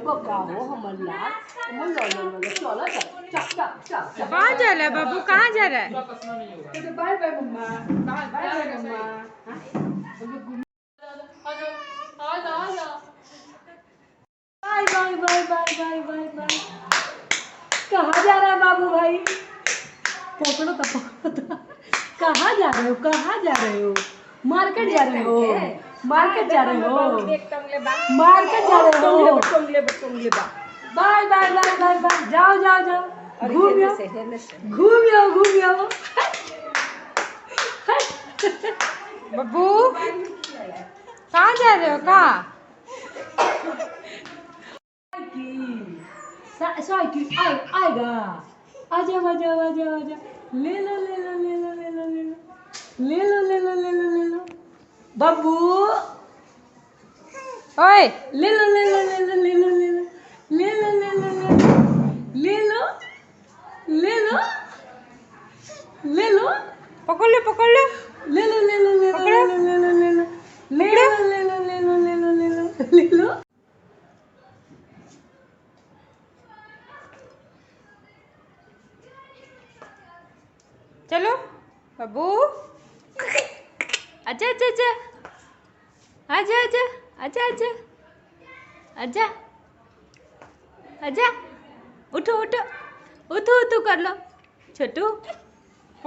बका हो हमर लाल हमर लो चलो चल चल चल चल। कहाँ जा रहा है बाबू, कहाँ जा रहा है? तो बाय बाय मम्मा, बाय बाय मम्मा। Bye bye bye bye bye bye bye. कहाँ जा रहा है बाबू भाई? पकड़ो तो पकड़ो। कहाँ जा रहे हो, कहाँ जा रहे हो? मार्केट जा रहे हो, मार्केट जा रहे हो, मार्केट जा रहे हो। Bye bye bye bye bye. जाओ जाओ जाओ, घूमियो घूमियो घूमियो। बाबू कहाँ जा रहे हो, कहाँ? साइकिल आएगा। आजा आजा आजा आजा। ले लो ले लो ले लो ले लो ले लो ले लो ले लो ले लो ले लो। बाबू ओए ले लो ले लो ले लो ले लो ले लो ले लो ले लो ले लो ले लो ले लो। पकड़ लो पकड़ लो। ले लो ले लो ले लो ले लो ले लो ले लो ले लो ले लो ले लो ले लो ले लो ले लो। चलो बाबू, अच्छा अच्छा अच्छा, आजा आजा आजा आजा आजा आजा, उठो उठो उठो उठो कर लो छोटू।